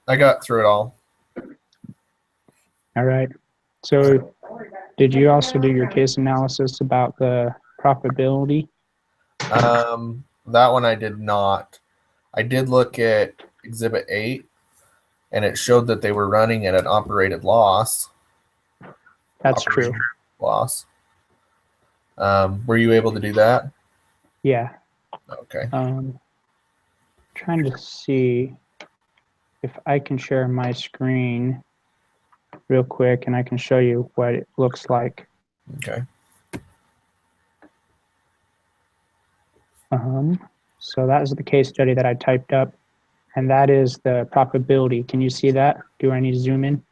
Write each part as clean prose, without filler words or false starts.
I got through it all. All right. So did you also do your case analysis about the profitability? That one I did not. I did look at Exhibit 8, and it showed that they were running at an operated loss. That's true. Loss. Were you able to do that? Yeah. Okay. Trying to see if I can share my screen real quick, and I can show you what it looks like. Okay. So that is the case study that I typed up, and that is the profitability. Can you see that? Do I need to zoom in?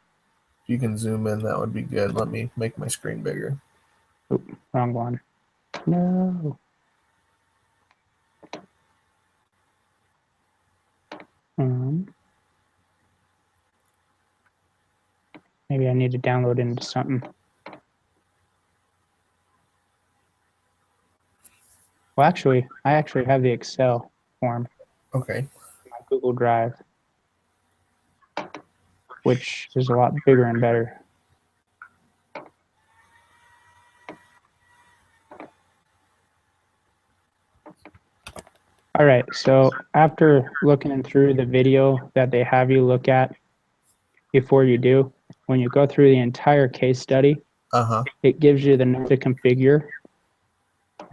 If you can zoom in, that would be good. Let me make my screen bigger. Oop, wrong one. No. Maybe I need to download into something. Well, actually, I actually have the Excel form. Okay. My Google Drive, which is a lot bigger and better. All right, so after looking through the video that they have you look at before you do, when you go through the entire case study, it gives you the number to configure.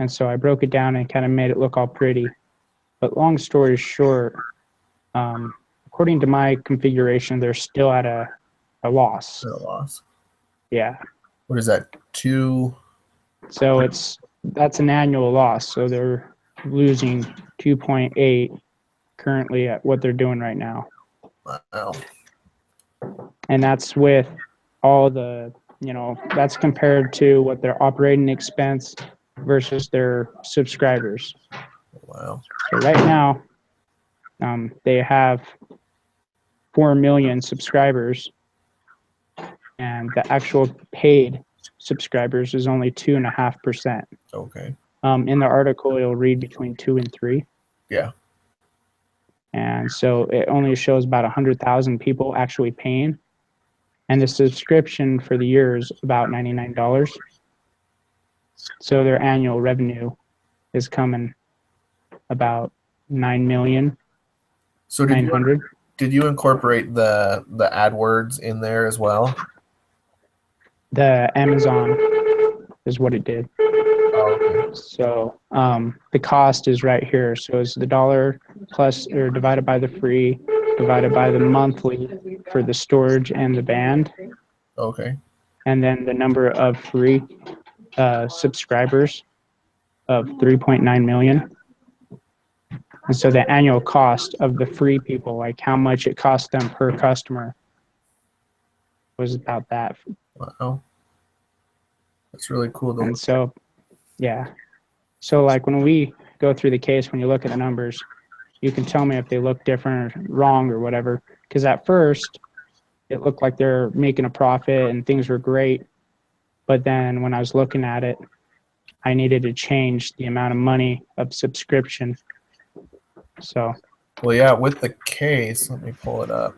And so I broke it down and kind of made it look all pretty. But long story short, according to my configuration, they're still at a loss. A loss. Yeah. What is that? 2? So that's an annual loss. So they're losing 2.8 currently at what they're doing right now. Wow. And that's with all the, that's compared to what their operating expense versus their subscribers. Wow. So right now, they have 4 million subscribers, and the actual paid subscribers is only 2.5%. Okay. In the article, it'll read between 2 and 3. Yeah. And so it only shows about 100,000 people actually paying. And the subscription for the year is about $99. So their annual revenue is coming about 9 million. So did you incorporate the AdWords in there as well? The Amazon is what it did. Oh, okay. So the cost is right here. So it's the dollar plus or divided by the free divided by the monthly for the storage and the band. Okay. And then the number of free subscribers of 3.9 million. And so the annual cost of the free people, like how much it cost them per customer, was about that. Wow. That's really cool. And so, yeah. So like when we go through the case, when you look at the numbers, you can tell me if they look different or wrong or whatever. Because at first, it looked like they're making a profit and things were great. But then when I was looking at it, I needed to change the amount of money of subscription. So. Well, yeah, with the case, let me pull it up.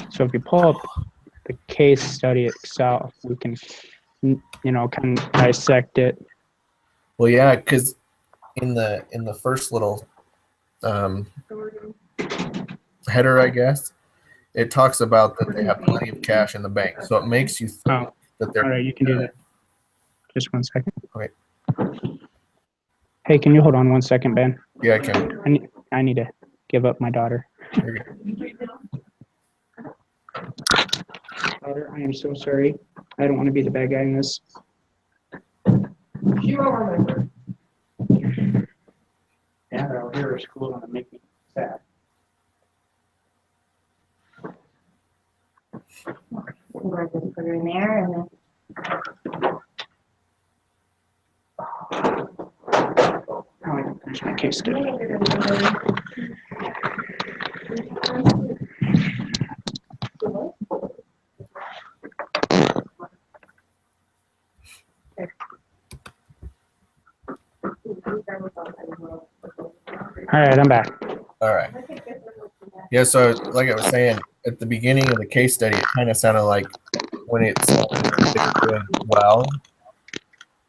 So if you pull up the case study itself, we can, kind of dissect it. Well, yeah, because in the first little header, I guess, it talks about that they have plenty of cash in the bank. So it makes you think that they're... All right, you can do that. Just 1 second. Okay. Hey, can you hold on 1 second, Ben? Yeah, I can. I need to give up my daughter. You're good. Daughter, I am so sorry. I don't want to be the bad guy in this. You will remember. Yeah, but I'll hear her school and it'll make me sad. We're going to put her in there and then. Now I can finish my case study. All right, I'm back. All right. Yeah, so like I was saying at the beginning of the case study, it kind of sounded like when they were doing well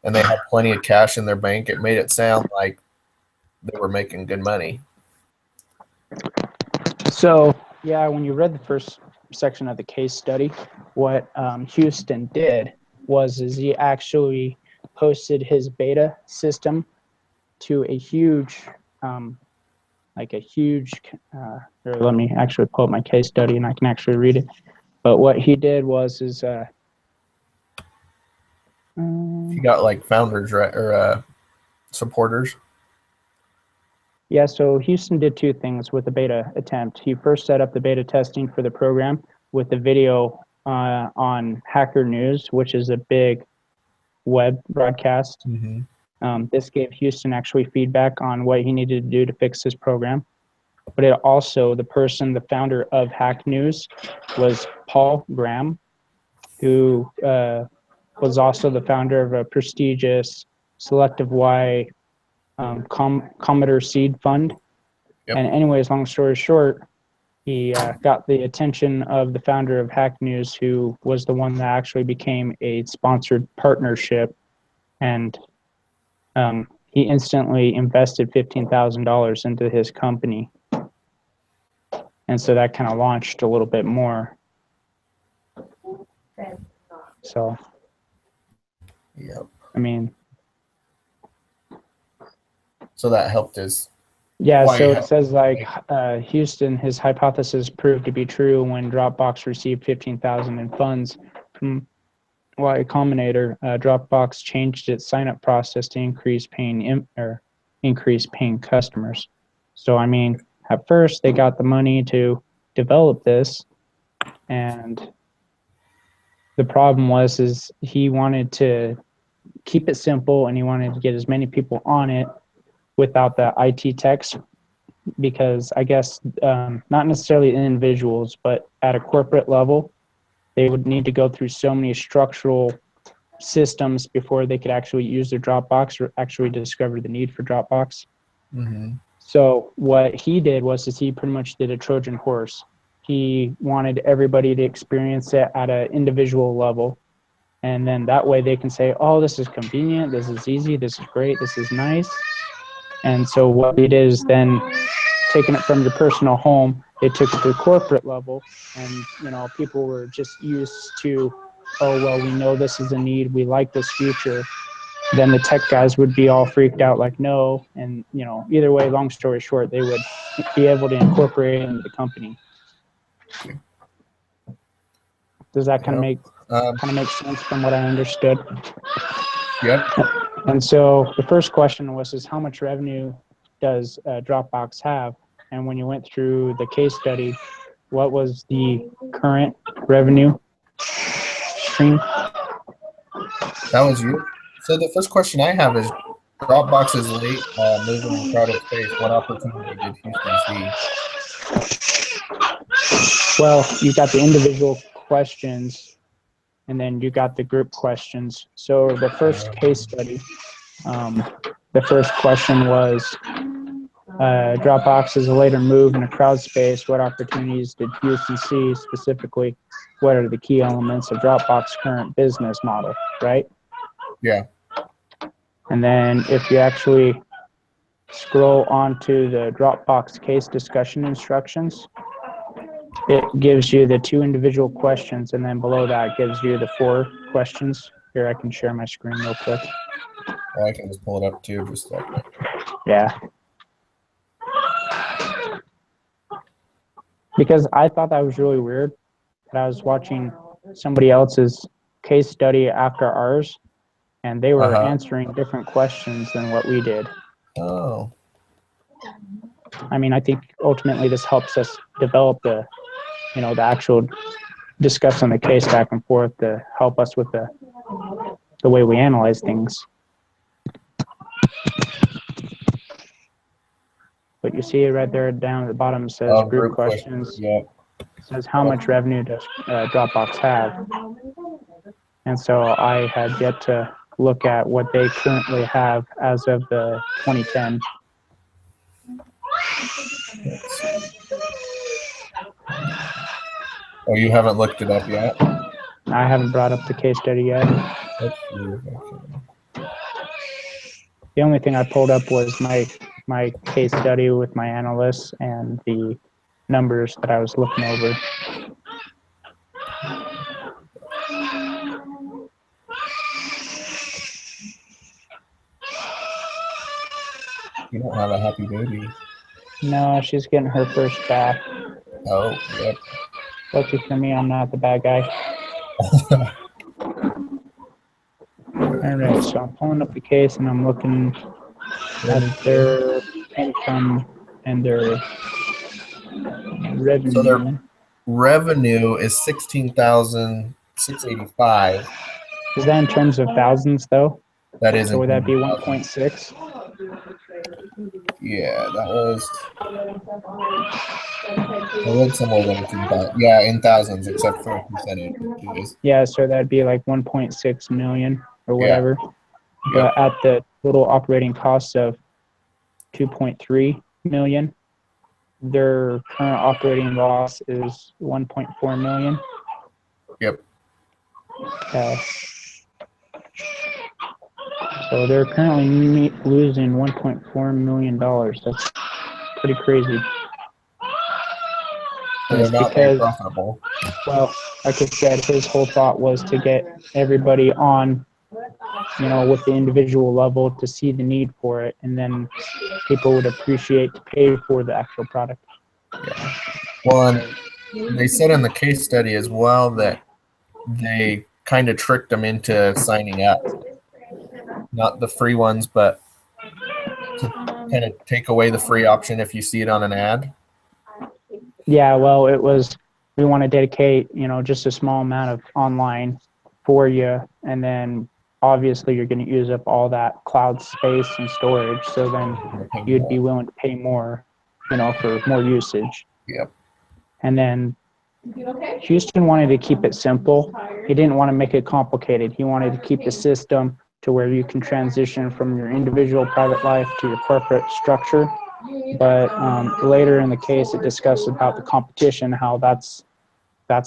and they had plenty of cash in their bank, it made it sound like they were making good money. So yeah, when you read the first section of the case study, what Houston did was he actually posted his beta system to a huge, or let me actually pull up my case study and I can actually read it. But what he did was He got like founders, right, or supporters. Yeah, so Houston did two things with the beta attempt. He first set up the beta testing for the program with the video on Hacker News, which is a big web broadcast. This gave Houston actually feedback on what he needed to do to fix his program. But it also, the founder of Hack News was Paul Graham, who was also the founder of a prestigious Selective Y Commodore Seed Fund. Yep. And anyways, long story short, he got the attention of the founder of Hack News, who was the one that actually became a sponsored partnership. And he instantly invested $15,000 into his company. And so that kind of launched a little bit more. So, yep. I mean, so that helped his. Yeah, so it says like Houston, his hypothesis proved to be true when Dropbox received $15,000 in funds from Y Combinator. Dropbox changed its sign-up process to increase paying customers. So I mean, at first they got the money to develop this, and the problem was he wanted to keep it simple and he wanted to get as many people on it without the IT techs, because I guess not necessarily individuals, but at a corporate level, they would need to go through so many structural systems before they could actually use their Dropbox or actually discover the need for Dropbox. So what he did was he pretty much did a Trojan horse. He wanted everybody to experience it at an individual level. And then that way they can say, oh, this is convenient, this is easy, this is great, this is nice. And so what he did is then taking it from your personal home, they took it to the corporate level, and people were just used to, oh well, we know this is a need, we like this feature. Then the tech guys would be all freaked out like no, and either way, long story short, they would be able to incorporate it into the company. Does that kind of make sense from what I understood? Yep. And so the first question was how much revenue does Dropbox have? And when you went through the case study, what was the current revenue stream? That was you. So the first question I have is, Dropbox is late moving in crowded space. What opportunity did Houston see? Well, you got the individual questions, and then you got the group questions. So the first case study, the first question was, Dropbox is a later move in a crowd space. What opportunities did Houston see? Specifically, what are the key elements of Dropbox's current business model, right? Yeah. And then if you actually scroll onto the Dropbox case discussion instructions, it gives you the 2 individual questions, and then below that gives you the 4 questions. Here, I can share my screen real quick. Oh, I can just pull it up too, just like that. Yeah. Because I thought that was really weird, that I was watching somebody else's case study after ours, and they were answering different questions than what we did. Oh. I mean, I think ultimately this helps us develop the actual discussing the case back and forth to help us with the way we analyze things. But you see it right there down at the bottom, it says group questions. Yeah. It says how much revenue does Dropbox have? And so I had yet to look at what they currently have as of the 2010. Oh, you haven't looked it up yet? I haven't brought up the case study yet. Let's see if I can. The only thing I pulled up was my case study with my analysts and the numbers that I was looking over. You don't have a happy baby. No, she's getting her first bath. Oh, yep. Lucky for me, I'm not the bad guy. All right, so I'm pulling up the case and I'm looking at their income and their revenue. So their revenue is 16,685. Is that in terms of thousands though? That is. So would that be 1.6? Yeah, that was. I read somewhere that it's in in thousands, except for percentage. Yeah, so that'd be like 1.6 million or Yeah. whatever. But at the total operating costs of 2.3 million, their current operating loss is 1.4 million. Yep. Okay. So they're currently losing $1.4 million. That's pretty crazy. So they're not very profitable. Well, like I said, his whole thought was to get everybody on, with the individual level to see the need for it, and then people would appreciate to pay for the actual product. Yeah. Well, and they said in the case study as well that they kind of tricked them into signing up. Not the free ones, but to kind of take away the free option if you see it on an ad. Yeah, well, it was, we want to dedicate, just a small amount of online for you, and then obviously you're going to use up all that cloud space and storage, so then you'd be willing to pay more, for more usage. Yep. And then Houston wanted to keep it simple. He didn't want to make it complicated. He wanted to keep the system to where you can transition from your individual private life to your corporate structure. But later in the case, it discussed about the competition, how that's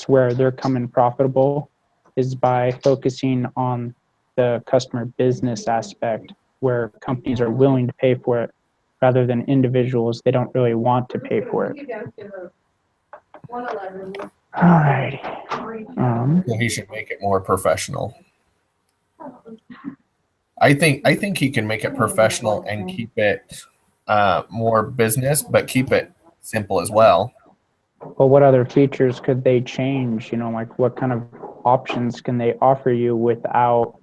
where they're coming profitable, is by focusing on the customer business aspect, where companies are willing to pay for it rather than individuals. They don't really want to pay for it. All right. So he should make it more professional. I think he can make it professional and keep it more business, but keep it simple as well. Well, what other features could they change? Like what kind of options can they offer you without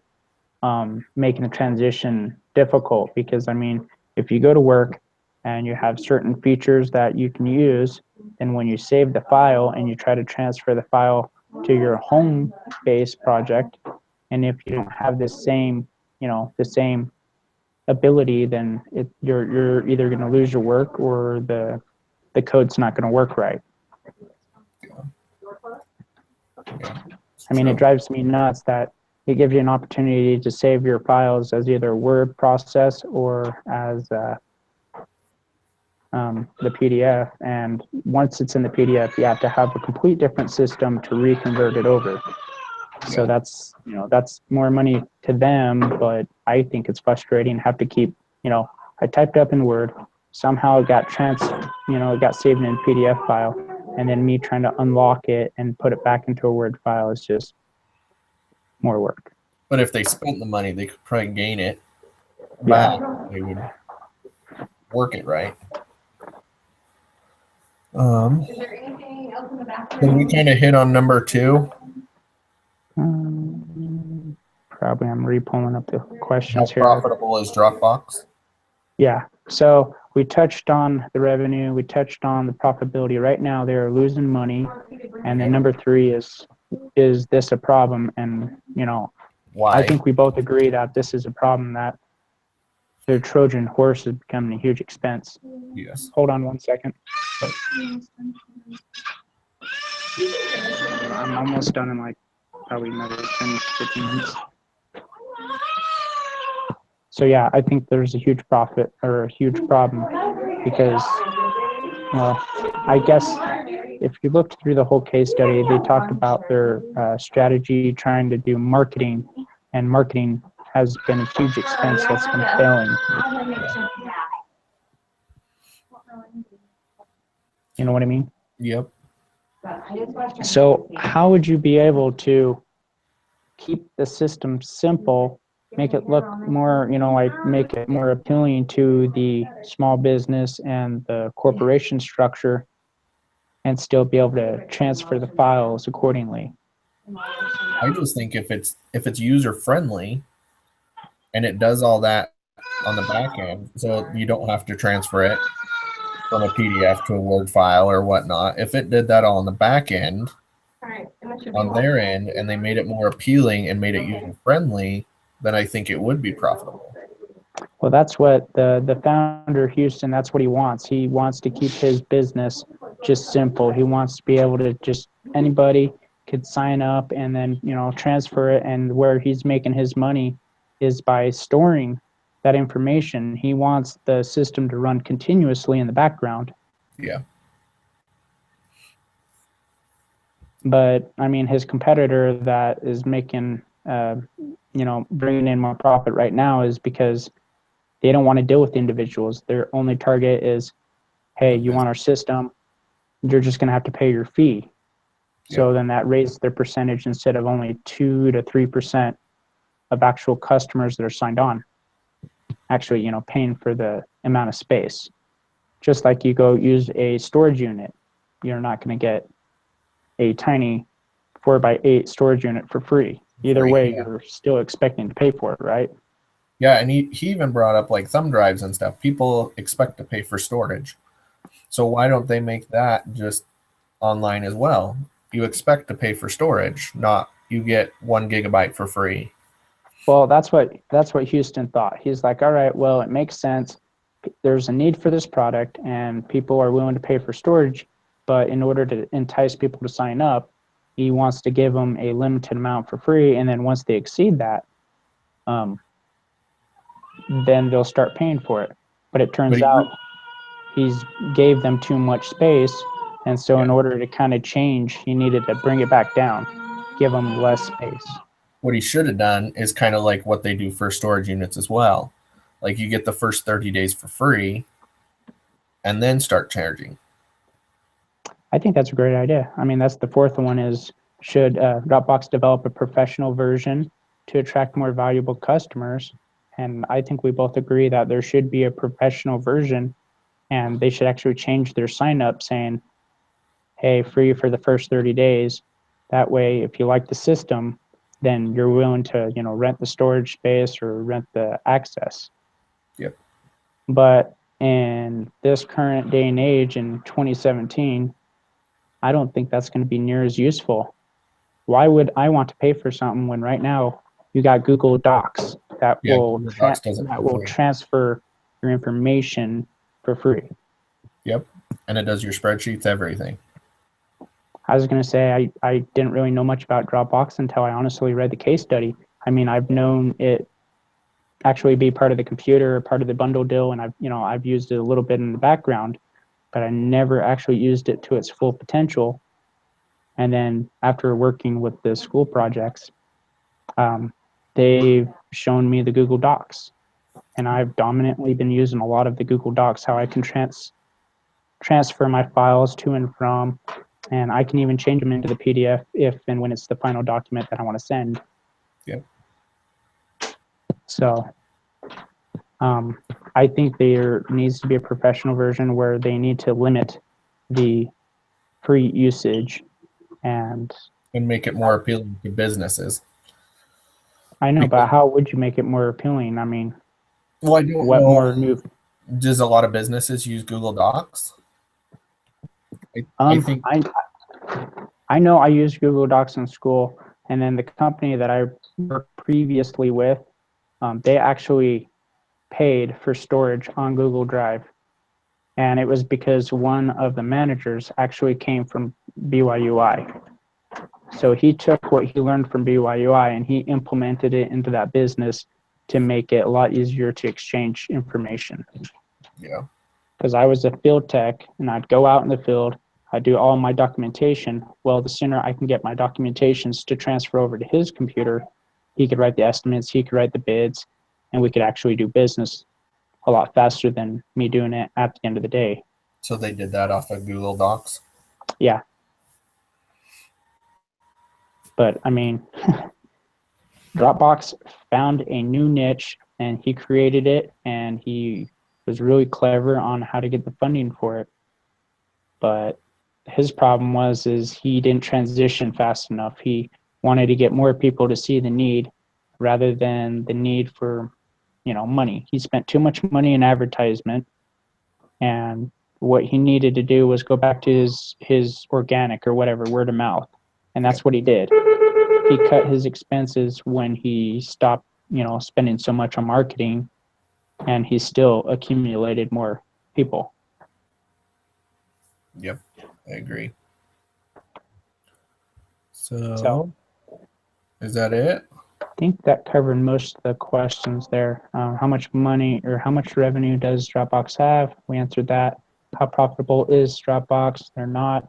making the transition difficult? Because if you go to work and you have certain features that you can use, then when you save the file and you try to transfer the file to your home base project, and if you don't have the same ability, then you're either going to lose your work or the code's not going to work right. It drives me nuts that it gives you an opportunity to save your files as either Word process or as the PDF. And once it's in the PDF, you have to have a complete different system to reconvert it over. So that's more money to them, but I think it's frustrating. Have to keep, I typed up in Word, somehow it got it got saved in a PDF file, and then me trying to unlock it and put it back into a Word file is just more work. But if they spent the money, they could probably gain it back. Yeah. They would work it right. Is there anything else in the bathroom? Did we kind of hit on number 2? Probably. I'm re-pulling up the questions here. How profitable is Dropbox? Yeah. So we touched on the revenue. We touched on the profitability. Right now, they're losing money. And then number 3 is this a problem? And, why? I think we both agree that this is a problem, that the Trojan horse is becoming a huge expense. Yes. Hold on one second. I'm almost done in probably another 10, 15 minutes. So yeah, I think there's a huge profit or a huge problem because, well, I guess if you looked through the whole case study, they talked about their strategy trying to do marketing, and marketing has been a huge expense that's been failing. You know what I mean? Yep. So how would you be able to keep the system simple, make it look more, like make it more appealing to the small business and the corporation structure, and still be able to transfer the files accordingly? I just think if it's user friendly and it does all that on the back end, so you don't have to transfer it from a PDF to a Word file or whatnot. If it did that all on the back end, on their end, and they made it more appealing and made it user friendly, then I think it would be profitable. Well, that's what the founder, Houston, that's what he wants. He wants to keep his business just simple. He wants to be able to just, anybody could sign up and then, transfer it. And where he's making his money is by storing that information. He wants the system to run continuously in the background. Yeah. But I mean, his competitor that is making, bringing in more profit right now is because they don't want to deal with individuals. Their only target is, hey, you want our system, you're just going to have to pay your fee. So then that raises their percentage instead of only 2 to 3% of actual customers that are signed on, actually, paying for the amount of space. Just like you go use a storage unit, you're not going to get a tiny 4x8 storage unit for free. Either way, you're still expecting to pay for it, right? Yeah, and he even brought up like thumb drives and stuff. People expect to pay for storage. So why don't they make that just online as well? You expect to pay for storage, not you get 1 gigabyte for free. Well, that's what Houston thought. He's like, all right, well, it makes sense. There's a need for this product and people are willing to pay for storage, but in order to entice people to sign up, he wants to give them a limited amount for free, and then once they exceed that, then they'll start paying for it. But it turns out he's gave them too much space, and so in order to kind of change, he needed to bring it back down, give them less space. What he should have done is kind of like what they do for storage units as well. Like you get the first 30 days for free and then start charging. I think that's a great idea. I mean, that's the fourth one is, should Dropbox develop a professional version to attract more valuable customers? And I think we both agree that there should be a professional version, and they should actually change their sign up saying, hey, free for the first 30 days. That way, if you like the system, then you're willing to, rent the storage space or rent the access. Yep. But in this current day and age in 2017, I don't think that's going to be near as useful. Why would I want to pay for something when right now you got Google Docs that will transfer your information for free? Yep. And it does your spreadsheets, everything. I was going to say I didn't really know much about Dropbox until I honestly read the case study. I mean, I've known it actually be part of the computer, part of the bundle deal, and I've used it a little bit in the background, but I never actually used it to its full potential. And then after working with the school projects, they've shown me the Google Docs, and I've dominantly been using a lot of the Google Docs, how I can transfer my files to and from, and I can even change them into the PDF if and when it's the final document that I want to send. Yep. So I think there needs to be a professional version where they need to limit the free usage and make it more appealing to businesses. I know, but how would you make it more appealing? I mean, well, I don't what know. more new? Does a lot of businesses use Google Docs? I think I know I used Google Docs in school, and then the company that I worked previously with, they actually paid for storage on Google Drive. And it was because one of the managers actually came from BYUI. So he took what he learned from BYUI and he implemented it into that business to make it a lot easier to exchange information. Yeah. Because I was a field tech and I'd go out in the field, do all my documentation. Well, the sooner I can get my documentations to transfer over to his computer, he could write the estimates, he could write the bids, and we could actually do business a lot faster than me doing it at the end of the day. So they did that off of Google Docs? Yeah. But I mean, Dropbox found a new niche and he created it, and he was really clever on how to get the funding for it. But his problem is he didn't transition fast enough. He wanted to get more people to see the need rather than the need for, money. He spent too much money in advertisement, and what he needed to do was go back to his organic or whatever, word of mouth. And that's what he did. He cut his expenses when he stopped, spending so much on marketing, and he still accumulated more people. Yep, I agree. So is that it? I think that covered most of the questions there. How much money or how much revenue does Dropbox have? We answered that. How profitable is Dropbox? They're not.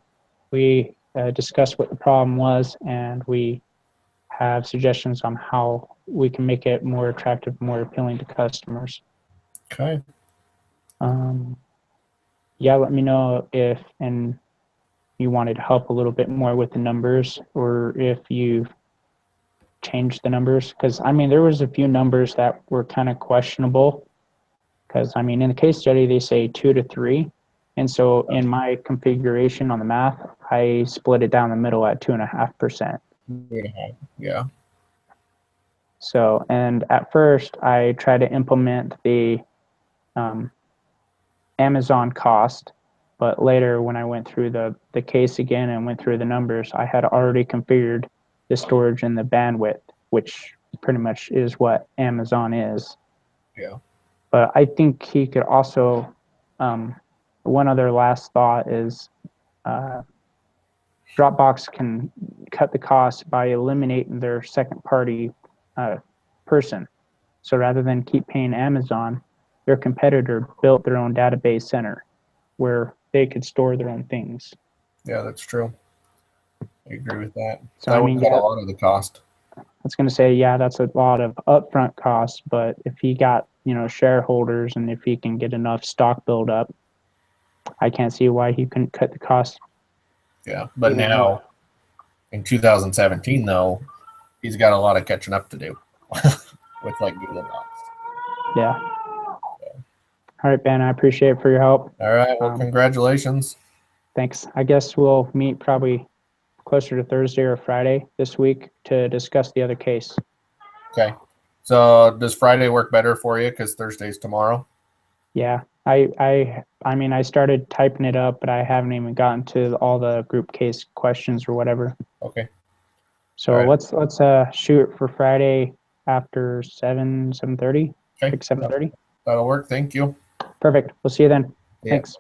We discussed what the problem was, and we have suggestions on how we can make it more attractive, more appealing to customers. Okay. Yeah, let me know if you wanted help a little bit more with the numbers, or if you changed the numbers, because I mean there was a few numbers that were kind of questionable, because I mean in the case study they say 2 to 3, and so in my configuration on the math I split it down the middle at 2.5%. Yeah. So, and at first I tried to implement the Amazon cost, but later when I went through the case again and went through the numbers, I had already configured the storage and the bandwidth, which pretty much is what Amazon is. Yeah. But I think he could also, one other last thought is Dropbox can cut the cost by eliminating their second party person. So rather than keep paying Amazon, their competitor built their own database center where they could store their own things. Yeah, that's true. I agree with that. So that I mean, would cut a lot of the cost. I was going to say, yeah, that's a lot of upfront costs, but if he got, shareholders, and if he can get enough stock build up, I can't see why he couldn't cut the cost. Yeah, but now in 2017 though, he's got a lot of catching up to do with like Google Docs. Yeah. All right, Ben, I appreciate it for your help. All right, well, congratulations. Thanks. I guess we'll meet probably closer to Thursday or Friday this week to discuss the other case. Okay. So does Friday work better for you because Thursday's tomorrow? Yeah. I mean, I started typing it up, but I haven't even gotten to all the group case questions or whatever. Okay. So let's shoot for Friday after 7:30. Okay. Like 7:30. That'll work. Thank you. Perfect. We'll see you then. Yeah. Thanks.